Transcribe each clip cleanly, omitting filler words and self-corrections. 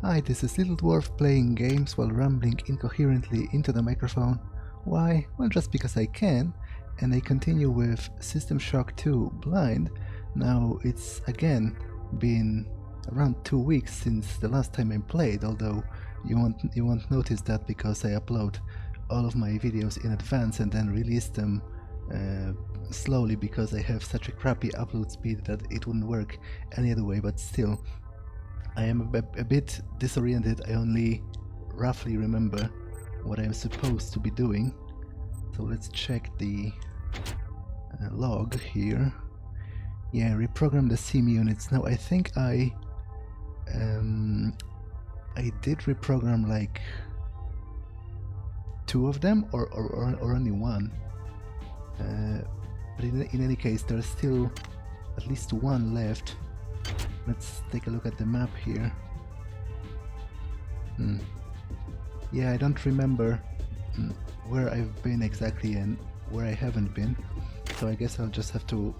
Hi, this is Little Dwarf playing games while rambling incoherently into the microphone. Why? Well, just because I can, and I continue with System Shock 2 Blind. Now, it's again been around 2 weeks since the last time I played, although you won't notice that because I upload all of my videos in advance and then release them slowly because I have such a crappy upload speed that it wouldn't work any other way, but still. I am a bit disoriented. I only roughly remember what I'm supposed to be doing. So let's check the log here. Yeah, reprogram the sim units. Now I think I did reprogram like 2 of them or only 1. But in any case, there's still at least 1 left. Let's take a look at the map here. Yeah, I don't remember where I've been exactly and where I haven't been, so I guess I'll just have to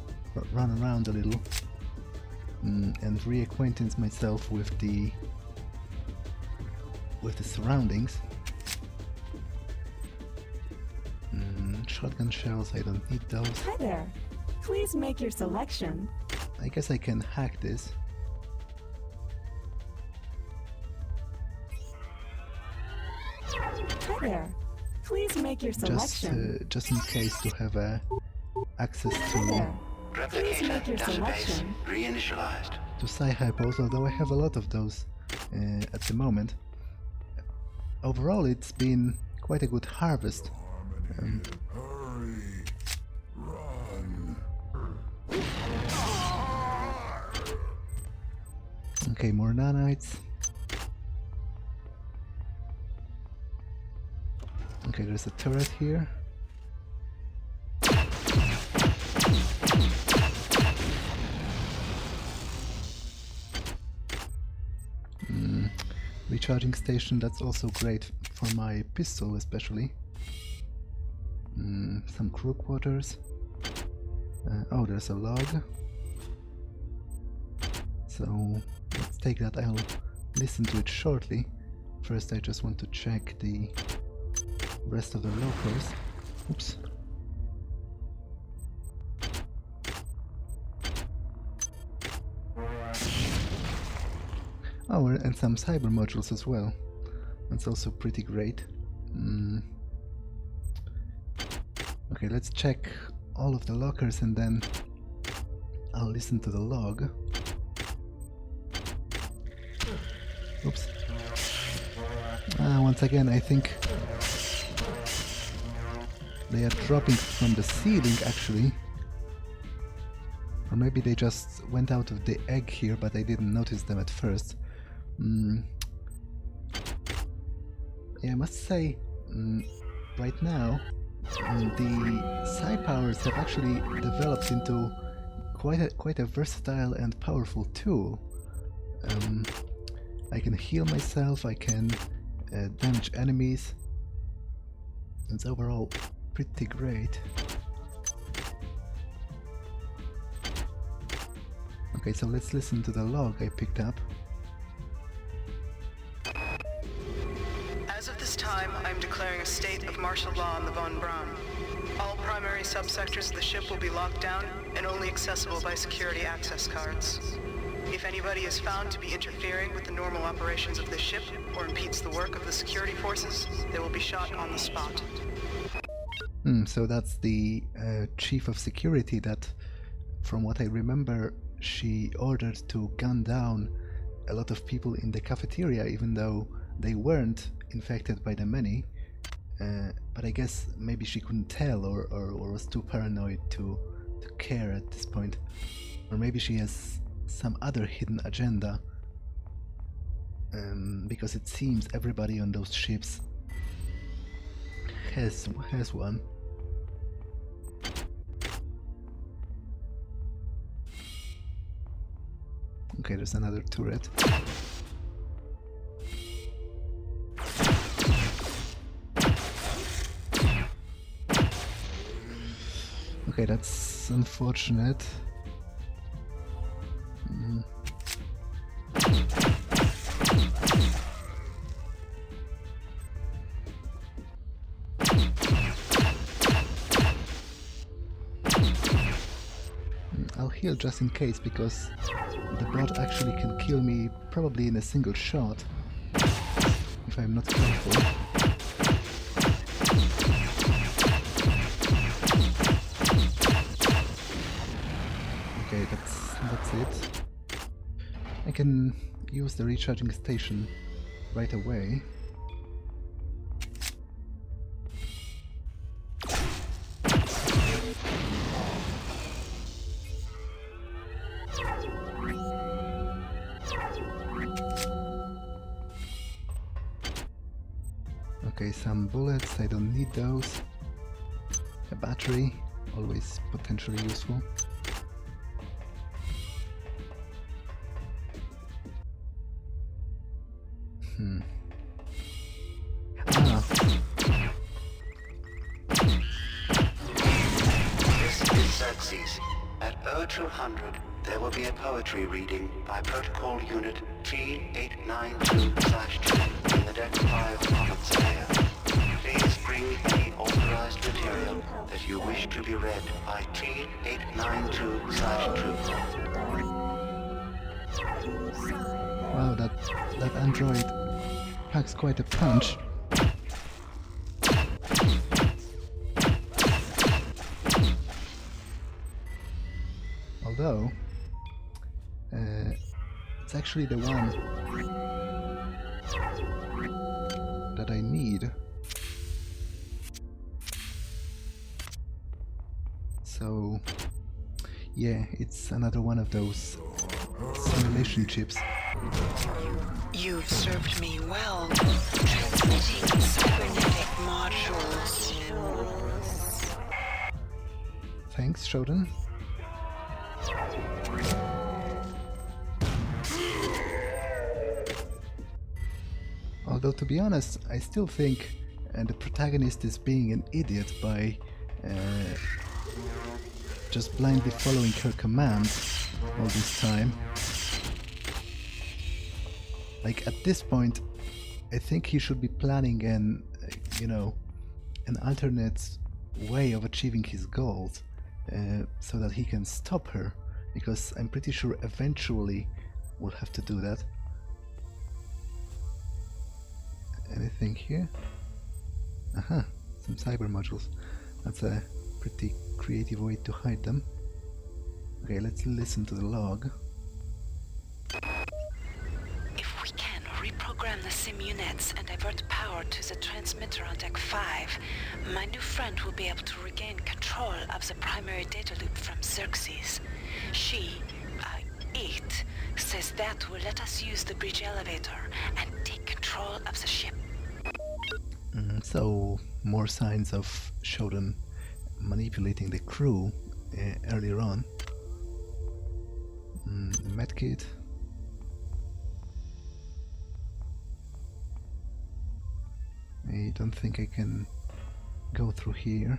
run around a little and reacquaintance myself with the surroundings. Shotgun shells, I don't need those. Hi there. Please make your selection. I guess I can hack this. Hi there. Please make your selection. Just in case to have access Hi there. to Please make your selection. Reinitialized. to sci-hypos, although I have a lot of those at the moment. Overall, it's been quite a good harvest. Hurry. Run. Okay, more nanites. Okay, there's a turret here. Recharging station, that's also great for my pistol especially. Some crew quarters. Oh, there's a log. So let's take that. I'll listen to it shortly. First I just want to check the rest of the locals. Oops. Oh, and some cyber modules as well. That's also pretty great. Okay, let's check all of the lockers and then I'll listen to the log. Oops. Once again, I think they are dropping from the ceiling actually. Or maybe they just went out of the egg here, but I didn't notice them at first. Yeah, I must say, right now, the psi powers have actually developed into quite a versatile and powerful tool. I can heal myself, I can damage enemies. It's overall pretty great. Okay, so let's listen to the log I picked up. As of this time, I am declaring a state of martial law on the Von Braun. All primary subsectors of the ship will be locked down and only accessible by security access cards. If anybody is found to be interfering with the normal operations of the ship or impedes the work of the security forces, they will be shot on the spot. So that's the chief of security that, from what I remember, she ordered to gun down a lot of people in the cafeteria, even though they weren't infected by the many. But I guess maybe she couldn't tell or was too paranoid to care at this point. Or maybe she has some other hidden agenda. Because it seems everybody on those ships has one. Okay, there's another turret. Okay, that's unfortunate. heal just in case, because the bot actually can kill me probably in a single shot if I'm not careful. Okay, that's it. I can use the recharging station right away. Okay, some bullets, I don't need those. A battery, always potentially useful. This is Xerxes. At 0200, there will be a poetry reading by Protocol Unit 3892/2 in the Deck 5 Commons area. Please bring any authorized material that you wish to be read by 3892/2. Wow, that android packs quite a punch. Although, it's actually the one that I need. So, yeah, it's another one of those simulation chips. You've served me well, transmitting cybernetic modules. Thanks, Shodan. Although, to be honest, I still think the protagonist is being an idiot by just blindly following her commands all this time. Like, at this point, I think he should be planning an alternate way of achieving his goals, so that he can stop her, because I'm pretty sure eventually we'll have to do that. Anything here? Aha, some cyber modules. That's a pretty creative way to hide them. Okay, let's listen to the log. If we can reprogram the sim units and divert power to the transmitter on Deck 5, my new friend will be able to regain control of the primary data loop from Xerxes. It says that will let us use the bridge elevator and take control of the ship. So, more signs of Shodan manipulating the crew earlier on. Medkit. I don't think I can go through here.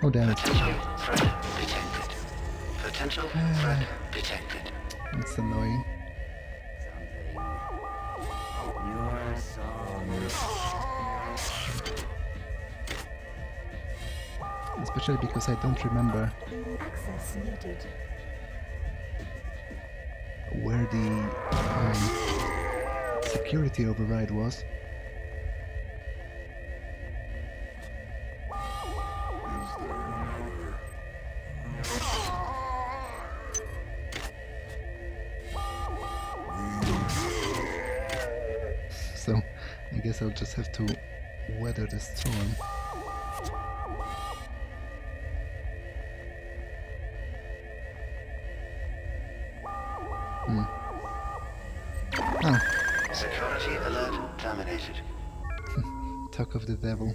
Oh, damn it. Potential threat detected. Potential threat detected. That's annoying. Especially because I don't remember Access muted. where the security override was. So I guess I'll just have to weather the storm. Security alert terminated. Talk of the devil.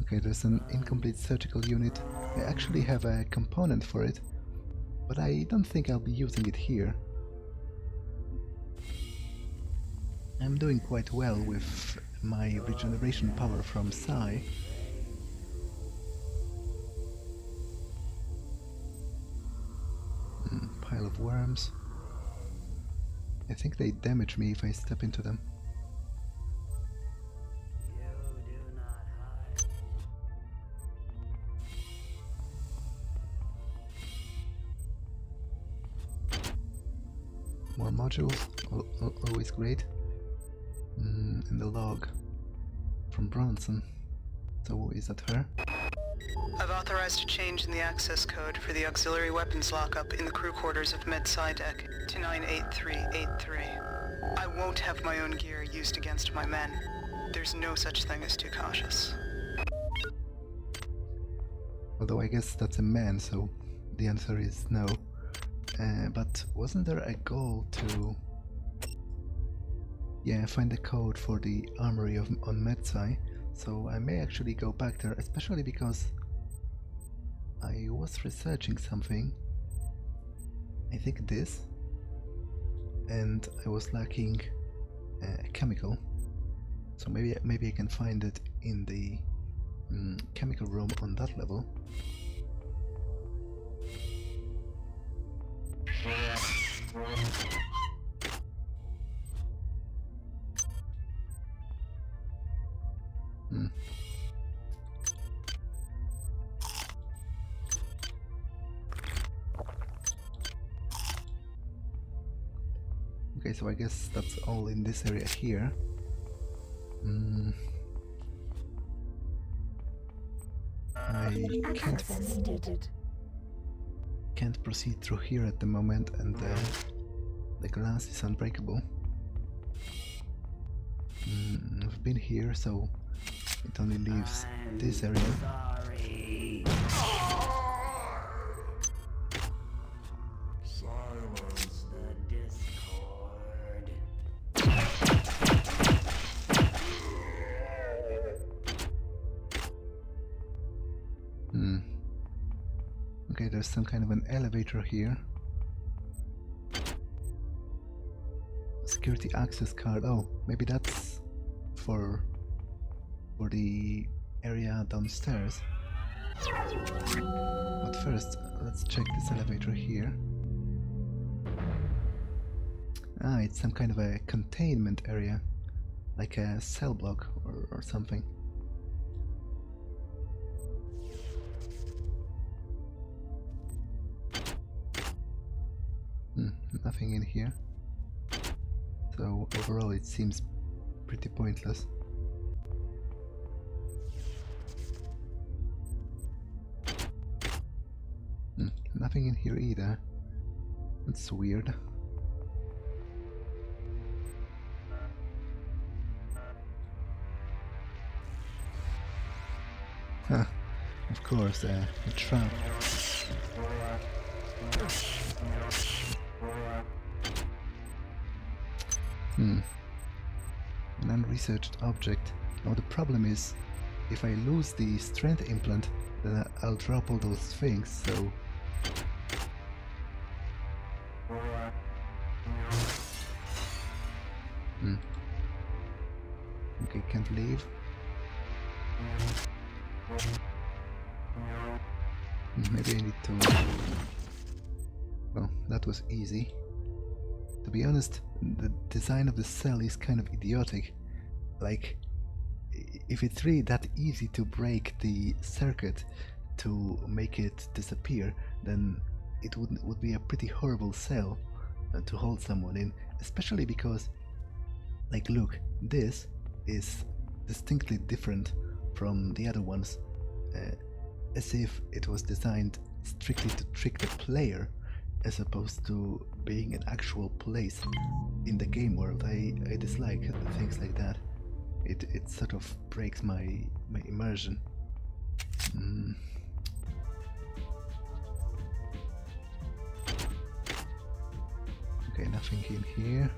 Okay, there's an incomplete surgical unit. I actually have a component for it, but I don't think I'll be using it here. I'm doing quite well with my regeneration power from Psi. Pile of worms. I think they damage me if I step into them. More modules, always great. And the log from Bronson. So is that her? I've authorized a change in the access code for the auxiliary weapons lockup in the crew quarters of Med-Sci Deck to 98383. I won't have my own gear used against my men. There's no such thing as too cautious. Although I guess that's a man, so the answer is no. But wasn't there a goal to... Yeah, find the code for the armory on Med-Sci, so I may actually go back there, especially because I was researching something, I think this, and I was lacking a chemical, so maybe I can find it in the chemical room on that level. Okay, so I guess that's all in this area here. I Access needed. can't proceed through here at the moment, and the glass is unbreakable. I've been here, so it only leaves this area. Sorry. Silence the discord. Okay, there's some kind of an elevator here. Security access card. Oh, maybe that's for the area downstairs. But first, let's check this elevator here. Ah, it's some kind of a containment area, like a cell block or something. Nothing in here. So overall it seems pretty pointless. Nothing in here either. That's weird. Huh, of course, a trap. An unresearched object. Now the problem is, if I lose the strength implant, then I'll drop all those things, so... Okay, can't leave. Maybe I need to... Well, that was easy. To be honest, the design of the cell is kind of idiotic. Like, if it's really that easy to break the circuit to make it disappear, then it would be a pretty horrible cell to hold someone in, especially because, like, look, this is distinctly different from the other ones, as if it was designed strictly to trick the player, as opposed to being an actual place in the game world. I dislike things like that. It sort of breaks my immersion. Okay, nothing in here.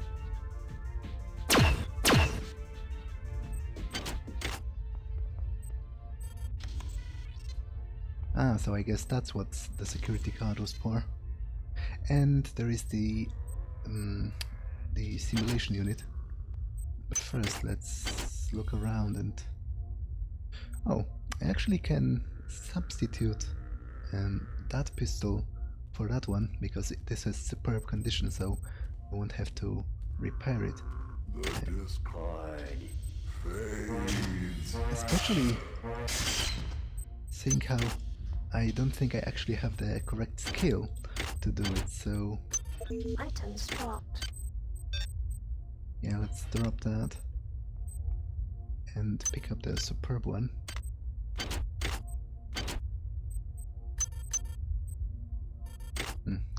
Ah, so I guess that's what the security card was for. And there is the simulation unit. But first, let's look around and... Oh, I actually can substitute that pistol for that one, because this has superb condition, so I won't have to repair it. The discord fades. Especially seeing how I don't think I actually have the correct skill to do it, so Items dropped. yeah, let's drop that and pick up the superb one.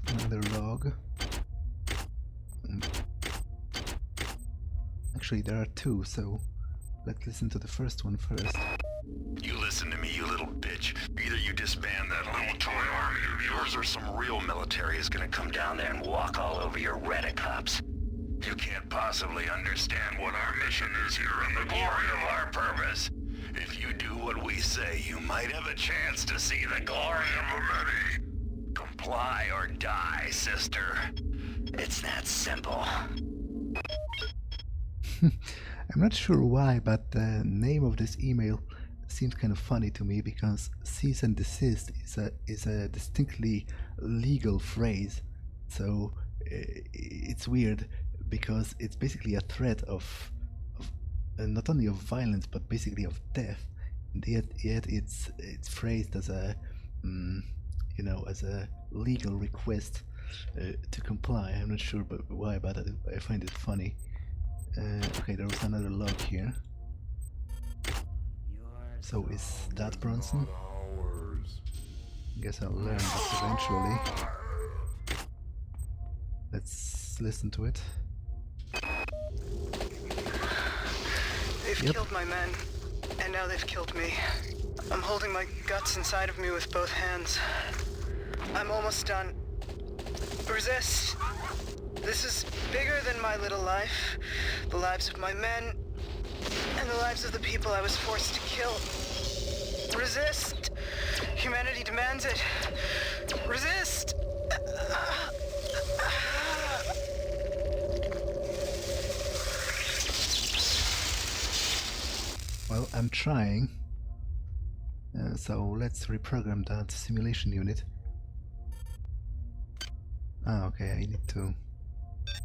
Another log. Actually, there are two, so let's listen to the first one first. You listen to me, you little bitch. Either you disband that little toy army of yours, or some real military is gonna come down there and walk all over your redicops. You can't possibly understand what our mission is here and the glory of our purpose. If you do what we say, you might have a chance to see the glory of the many. Comply or die, sister. It's that simple. I'm not sure why, but the name of this email seems kind of funny to me, because cease and desist is a distinctly legal phrase. So it's weird, because it's basically a threat of not only of violence but basically of death. And yet it's phrased as a as a legal request to comply. I'm not sure why, but I find it funny. Okay, there was another log here. So is that Bronson? Guess I'll learn that eventually. Let's listen to it. They've killed my men, and now they've killed me. I'm holding my guts inside of me with both hands. I'm almost done. Resist. This is bigger than my little life. The lives of my men, and the lives of the people I was forced to kill. Resist. Humanity demands it. Resist. Well, I'm trying. So let's reprogram that simulation unit. Ah, okay, I need to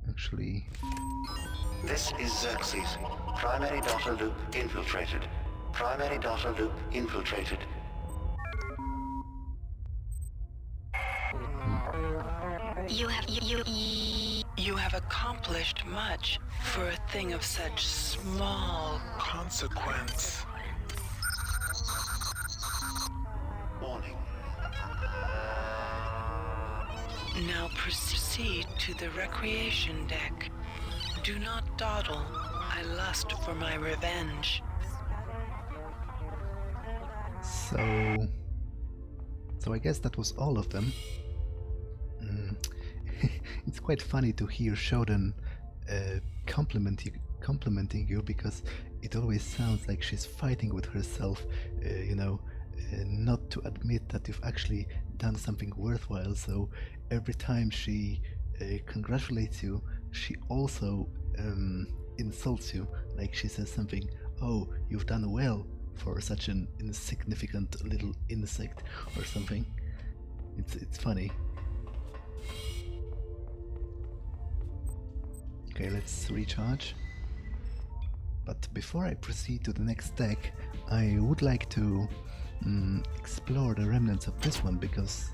actually... This is Xerxes. Primary data loop infiltrated. Primary data loop infiltrated. You have accomplished much for a thing of such small consequence. Warning. Now proceed to the recreation deck. Do not dawdle. I lust for my revenge. So I guess that was all of them. It's quite funny to hear Shodan complimenting you, because it always sounds like she's fighting with herself, not to admit that you've actually done something worthwhile. So every time she congratulates you, she also insults you. Like she says something, "Oh, you've done well for such an insignificant little insect," or something. It's funny. Okay, let's recharge. But before I proceed to the next deck, I would like to explore the remnants of this one, because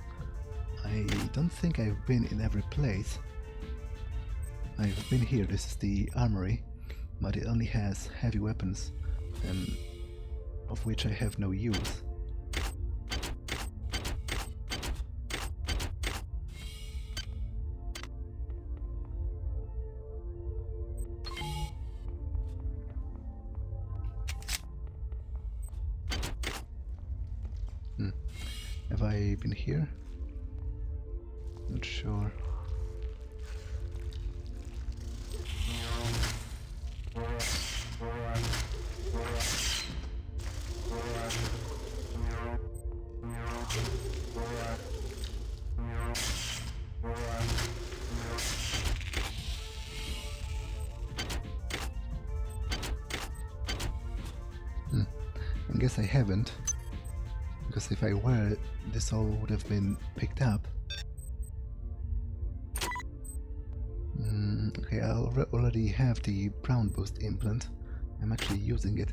I don't think I've been in every place. I've been here, this is the armory, but it only has heavy weapons, and of which I have no use. Have I been here? Not sure. guess I haven't, because if I were, this all would have been picked up. Okay, I already have the brown boost implant. I'm actually using it.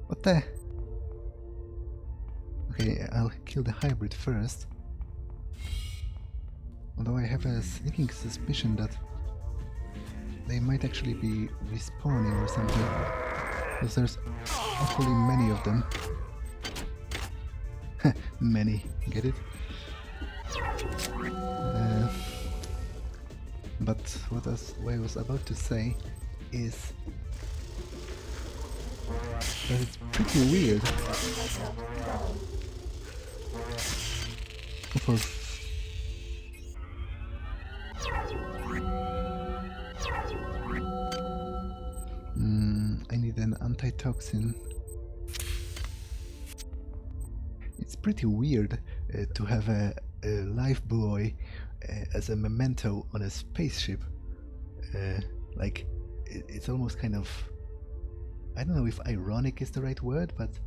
What the? Okay, I'll kill the hybrid first. Although I have a sneaking suspicion that they might actually be respawning or something, because there's awfully many of them. Many, get it? But what I was about to say is that it's pretty weird for I need an antitoxin. It's pretty weird to have a live buoy as a memento on a spaceship. Like, it's almost kind of, I don't know if ironic is the right word, but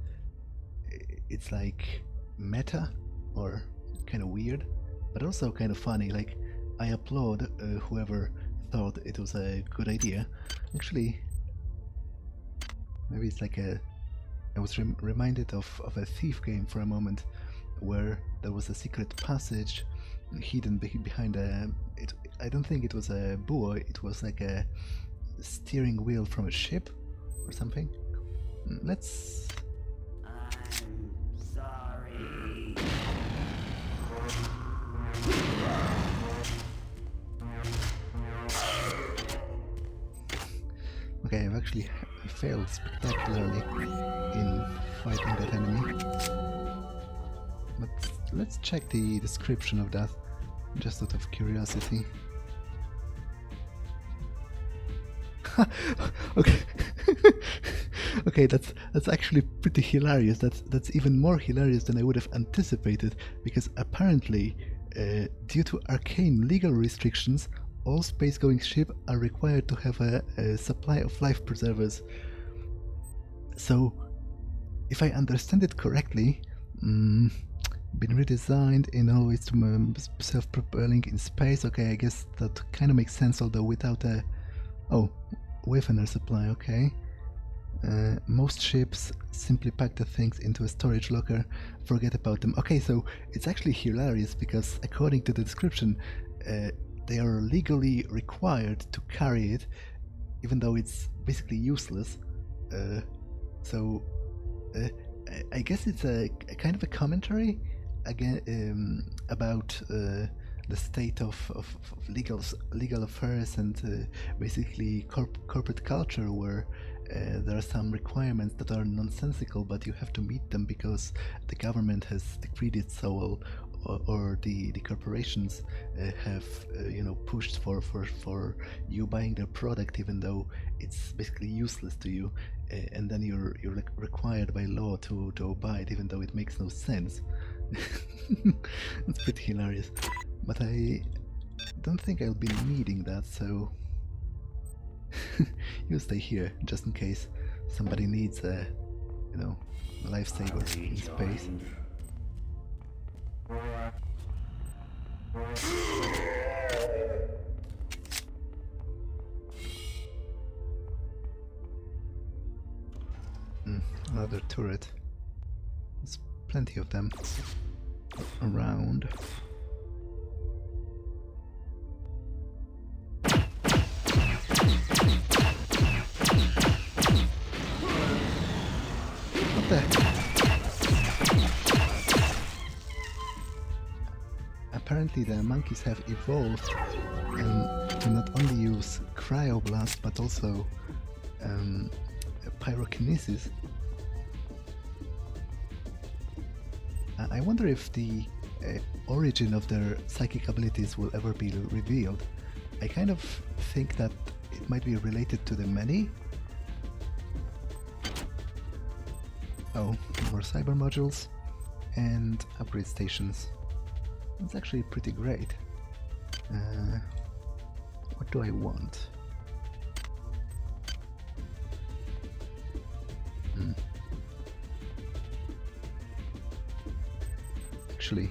it's like meta or kind of weird, but also kind of funny. Like, I applaud whoever thought it was a good idea. Actually, maybe it's like I was reminded of a Thief game for a moment, where there was a secret passage hidden behind I don't think it was a buoy, it was like a steering wheel from a ship or something. Let's... I'm sorry. Okay, I've actually failed spectacularly in fighting that enemy. But let's check the description of that, just out of curiosity. Okay. Okay, that's actually pretty hilarious. That's even more hilarious than I would have anticipated, because apparently, due to arcane legal restrictions, all space-going ships are required to have a supply of life preservers. So, if I understand it correctly, been redesigned in all ways to self-propelling in space. Okay, I guess that kind of makes sense, although without a... Oh, with an air supply, okay. Most ships simply pack the things into a storage locker, forget about them. Okay, so it's actually hilarious, because according to the description, they are legally required to carry it, even though it's basically useless. So I guess it's a kind of a commentary again about the state of legal affairs and basically corporate culture, where there are some requirements that are nonsensical, but you have to meet them because the government has decreed it so, or the corporations have pushed for you buying their product, even though it's basically useless to you, and then you're required by law to abide, even though it makes no sense. It's pretty hilarious, but I don't think I'll be needing that, so you stay here just in case somebody needs a lifesaver in space. Another turret. There's plenty of them around. What the? Apparently the monkeys have evolved and to not only use cryoblast but also pyrokinesis. I wonder if the origin of their psychic abilities will ever be revealed. I kind of think that it might be related to the many. Oh, more cyber modules and upgrade stations. It's actually pretty great. What do I want? Actually,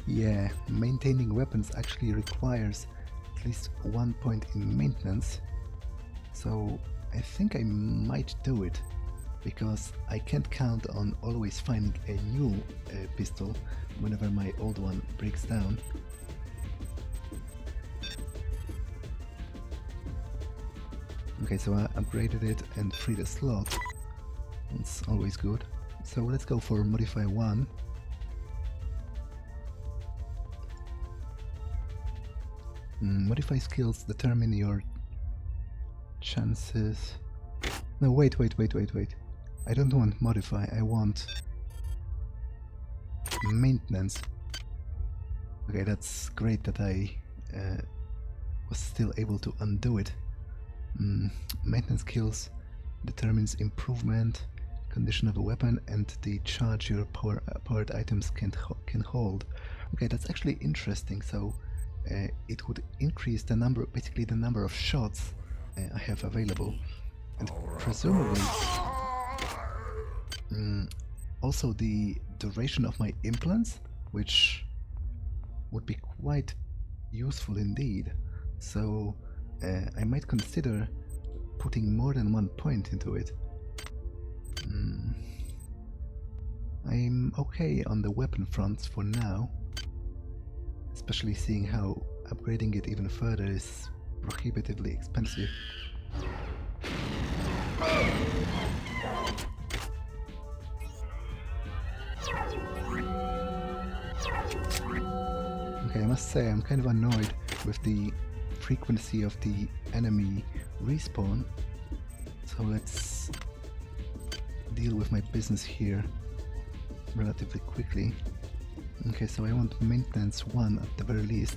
yeah, maintaining weapons actually requires at least 1 point in maintenance, so I think I might do it, because I can't count on always finding a new pistol whenever my old one breaks down. Okay, so I upgraded it and freed a slot. It's always good. So let's go for modify 1. Modify skills determine your chances. No, wait. I don't want modify, I want maintenance. Okay, that's great that I was still able to undo it. Maintenance skills determines improvement, condition of a weapon, and the charge your powered items can hold. Okay, that's actually interesting. So it would increase the number, basically the number of shots I have available, and presumably also the duration of my implants, which would be quite useful indeed. So I might consider putting more than 1 point into it. I'm okay on the weapon fronts for now, especially seeing how upgrading it even further is prohibitively expensive. Okay, I must say I'm kind of annoyed with the frequency of the enemy respawn, so let's deal with my business here relatively quickly. Okay, so I want maintenance 1 at the very least.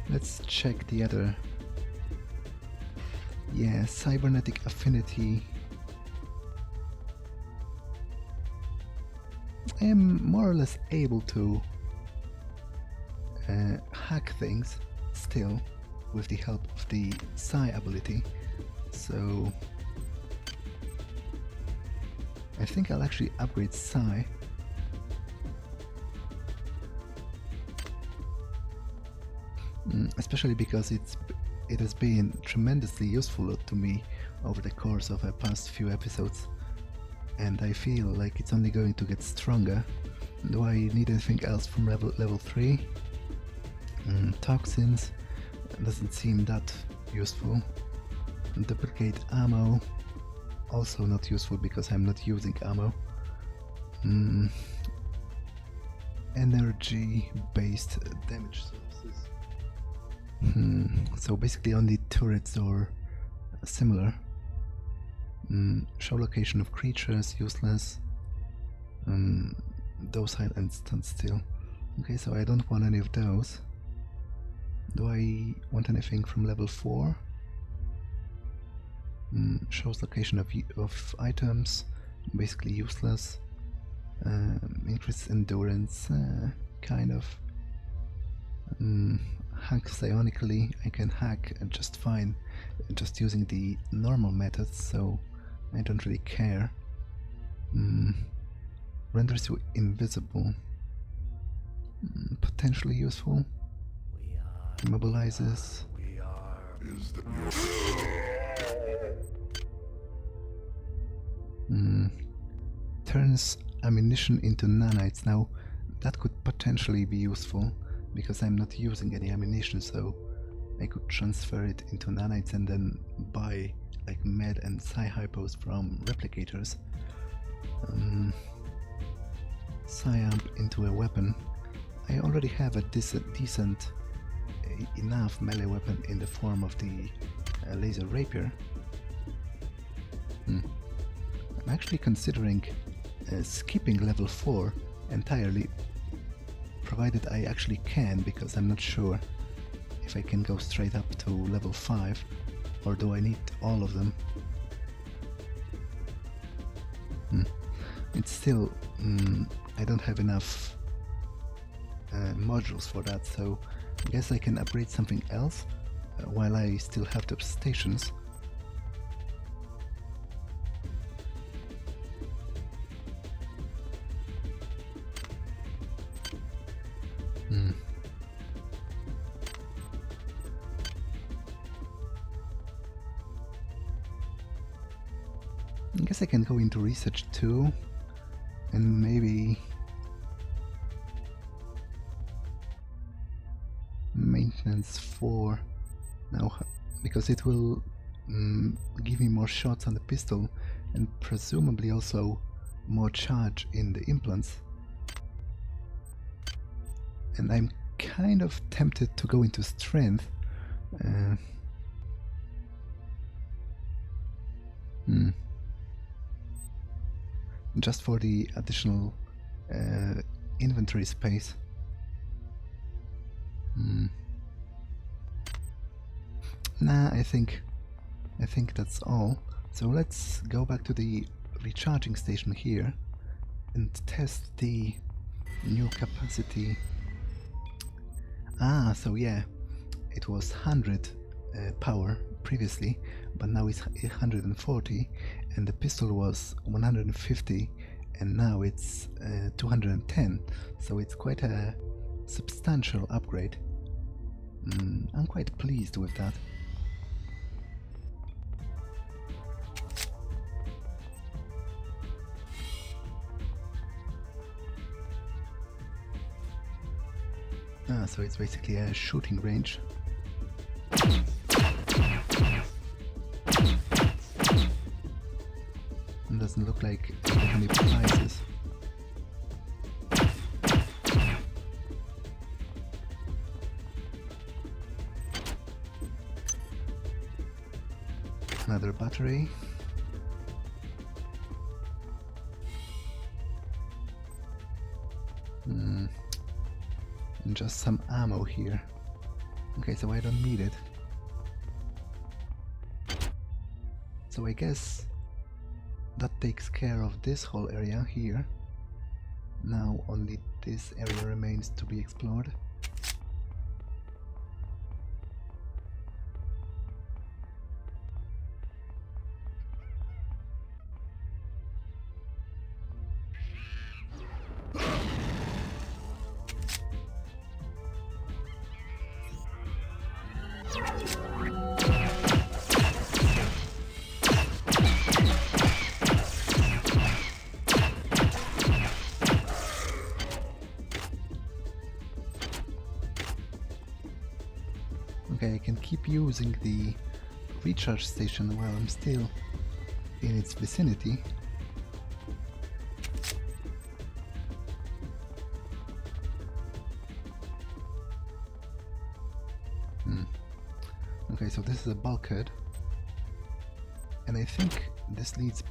Let's check the other. Yeah, cybernetic affinity. I am more or less able to hack things still with the help of the Psi ability, so I think I'll actually upgrade Psi. Especially because it has been tremendously useful to me over the course of the past few episodes, and I feel like it's only going to get stronger. Do I need anything else from level 3? Toxins doesn't seem that useful. Duplicate ammo, also not useful because I'm not using ammo. Energy based damage sources. So basically only turrets or similar. Show location of creatures, useless. Docile and standstill. Okay, so I don't want any of those. Do I want anything from level 4? Shows location of items, basically useless. Increased endurance, kind of. Hack psionically, I can hack just fine, just using the normal methods, so I don't really care. Renders you invisible. Potentially useful. Immobilizes. Turns ammunition into nanites. Now, that could potentially be useful, because I'm not using any ammunition, so I could transfer it into nanites and then buy like med and psi hypos from replicators. Psi-amp into a weapon. I already have a decent enough melee weapon in the form of the laser rapier. actually considering skipping level 4 entirely, provided I actually can, because I'm not sure if I can go straight up to level 5, or do I need all of them? It's still... I don't have enough modules for that, so I guess I can upgrade something else while I still have the stations. I guess I can go into research too, and maybe maintenance 4 now, because it will give me more shots on the pistol and presumably also more charge in the implants. And I'm kind of tempted to go into strength. Just for the additional inventory space. Nah, I think that's all. So let's go back to the recharging station here and test the new capacity. Ah, so yeah, it was 100 power previously, but now it's 140, and the pistol was 150, and now it's 210, so it's quite a substantial upgrade. I'm quite pleased with that. Ah, so it's basically a shooting range. It doesn't look like I get any prizes. Another battery. And just some ammo here. Okay, so I don't need it. So I guess that takes care of this whole area here. Now only this area remains to be explored. Okay, I can keep using the recharge station while I'm still in its vicinity. Okay, so this is a bulkhead, and I think this leads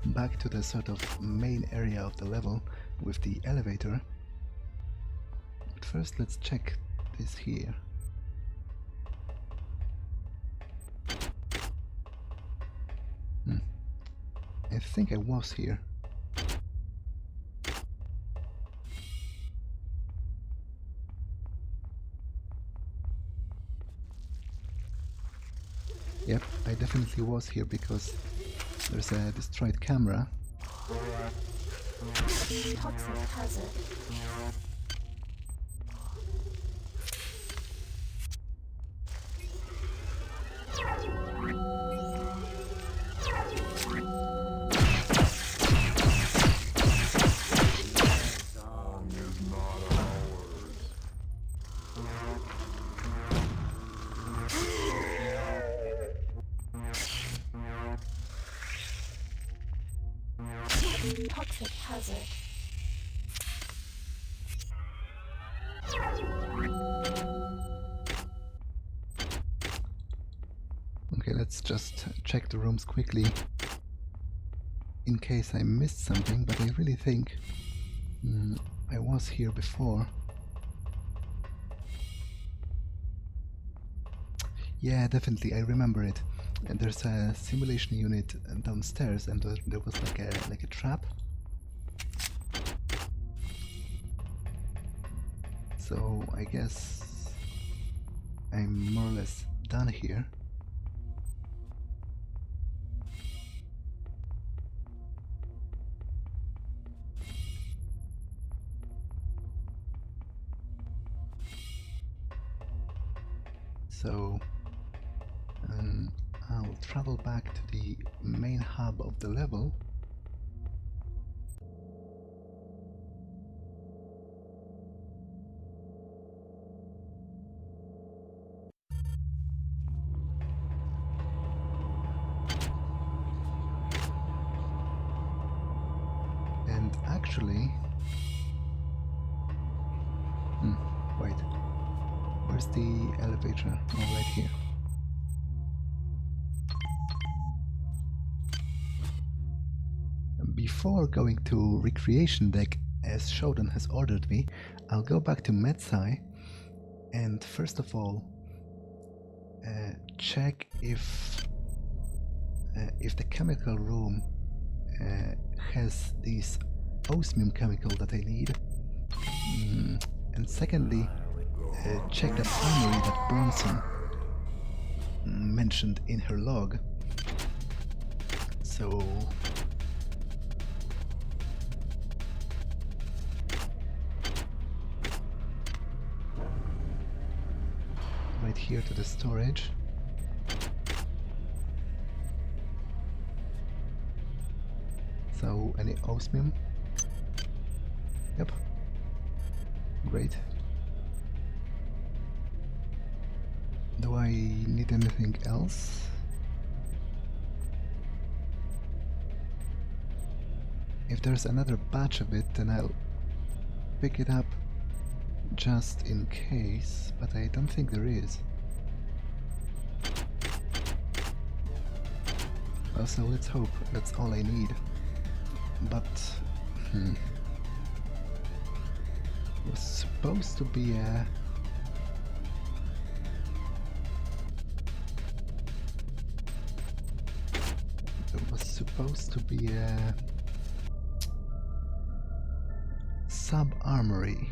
back to the sort of main area of the level with the elevator. But first let's check this here. I think I was here. Yep, I definitely was here because there's a destroyed camera. Toxic hazard. Toxic hazard. Okay, let's just check the rooms quickly. in case I missed something, but I really think I was here before. Yeah, definitely, I remember it. And there's a simulation unit downstairs, and there was like a trap. So I guess I'm more or less done here. So I'll travel back to the main hub of the level. And actually... wait. Where's the elevator? Oh, right here. Before going to recreation deck, as Shodan has ordered me, I'll go back to MedSci and first of all check if the chemical room has this osmium chemical that I need, and secondly check that armory that Bronson mentioned in her log. So right here to the storage. So any osmium? Yep. Great. Do I need anything else? If there's another batch of it, then I'll pick it up just in case, but I don't think there is. Also, let's hope that's all I need. But it was supposed to be a sub-armory.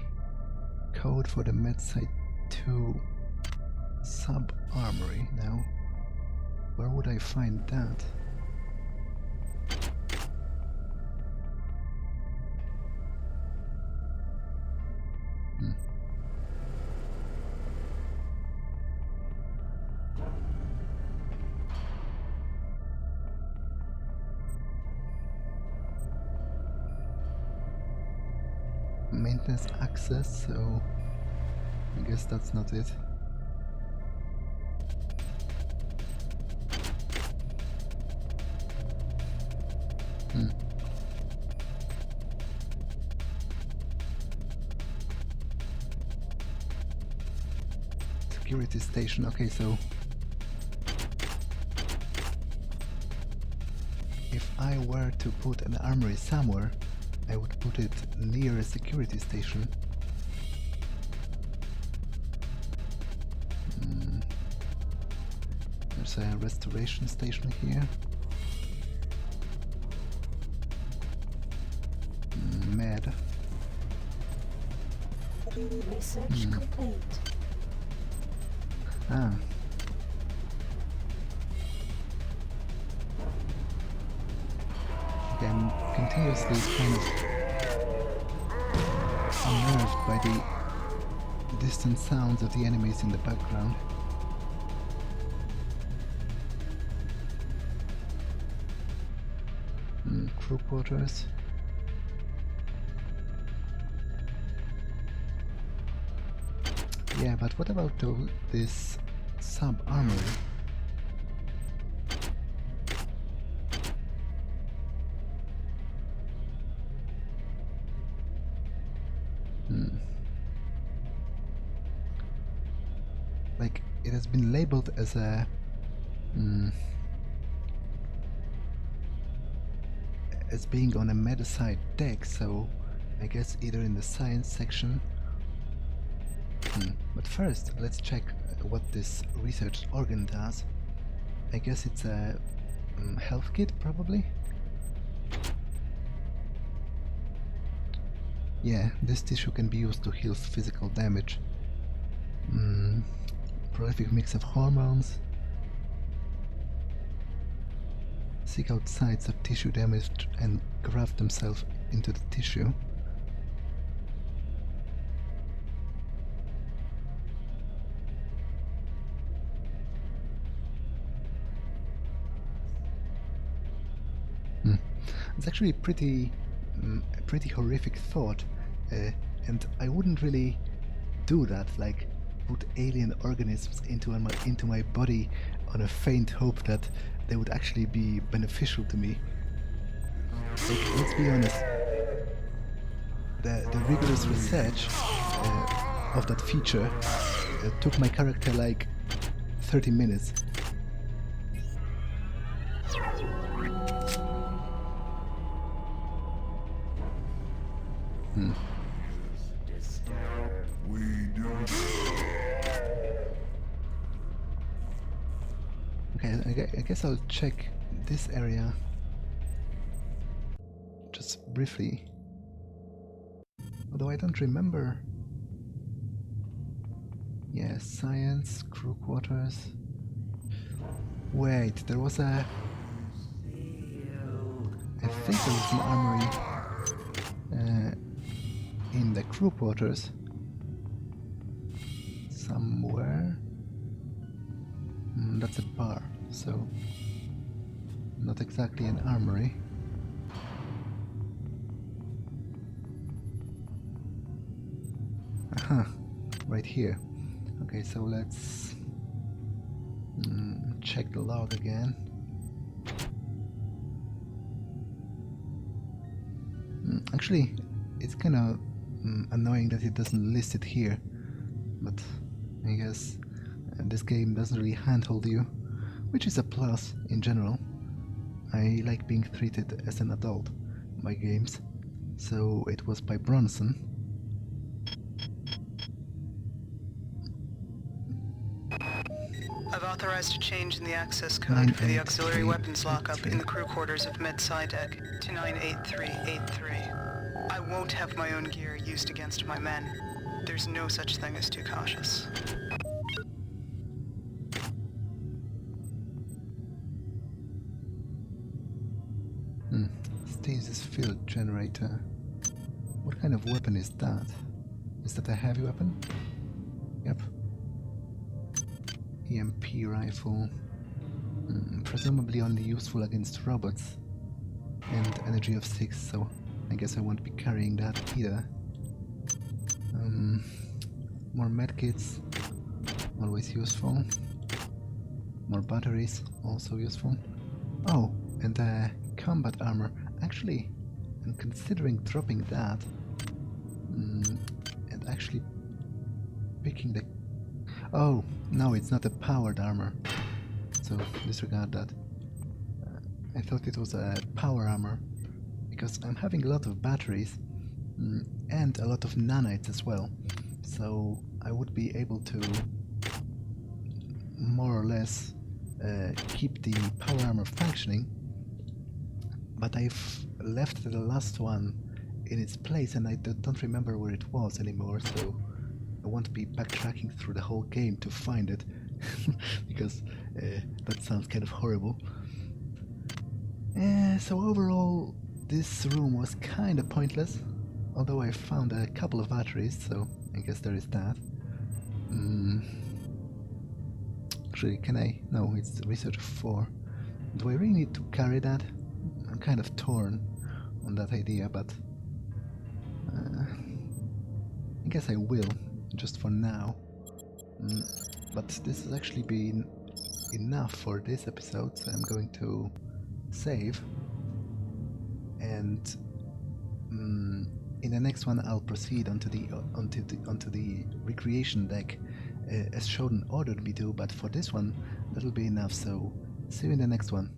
Code for the MedSci 2 sub-armory. Now, where would I find that? Maintenance access, so I guess that's not it. Security station, okay, so if I were to put an armory somewhere, I would put it near a security station. There's a restoration station here. Med. Research complete. Ah. Okay, I'm continuously kind of unnerved by the distant sounds of the enemies in the background. Crew quarters. Yeah, but what about this sub-armory? Like, it has been labeled as a as being on a meta-side deck, so I guess either in the science section. But first, let's check what this research organ does. I guess it's a health kit, probably? Yeah, this tissue can be used to heal physical damage. Prolific mix of hormones. Seek out sites of tissue damage and graft themselves into the tissue. It's actually a pretty horrific thought, and I wouldn't really do that, like put alien organisms into my body on a faint hope that they would actually be beneficial to me. Like, let's be honest, the rigorous research of that feature took my character like 30 minutes. Okay, I guess I'll check this area just briefly. Although I don't remember. Yeah, science, crew quarters. Wait, there was a... I think there was an armory in the crew quarters somewhere. That's a bar, so not exactly an armory. Aha, right here. Okay, so let's check the log again. Actually, it's kind of annoying that it doesn't list it here, but I guess this game doesn't really handhold you, which is a plus in general. I like being treated as an adult by games, so it was by Bronson. I've authorized a change in the access code for the auxiliary weapons lockup in the crew quarters of Mid-Sci Deck to 98383. I won't have my own gear used against my men. There's no such thing as too cautious. Stasis field generator. What kind of weapon is that? Is that a heavy weapon? Yep. EMP rifle. Presumably only useful against robots. And energy of 6, so I guess I won't be carrying that either. More medkits, always useful. More batteries, also useful. Oh, and combat armor. Actually, I'm considering dropping that and actually picking the... Oh, no, it's not a powered armor, so disregard that. I thought it was a power armor, because I'm having a lot of batteries and a lot of nanites as well, so I would be able to more or less keep the power armor functioning, but I've left the last one in its place and I don't remember where it was anymore, so I won't be backtracking through the whole game to find it because that sounds kind of horrible. So overall, this room was kind of pointless, although I found a couple of batteries, so I guess there is that. Actually, can I? No, it's research 4. Do I really need to carry that? I'm kind of torn on that idea, but I guess I will, just for now. But this has actually been enough for this episode, so I'm going to save, and in the next one I'll proceed onto the recreation deck as Shodan ordered me to, but for this one that'll be enough, so see you in the next one.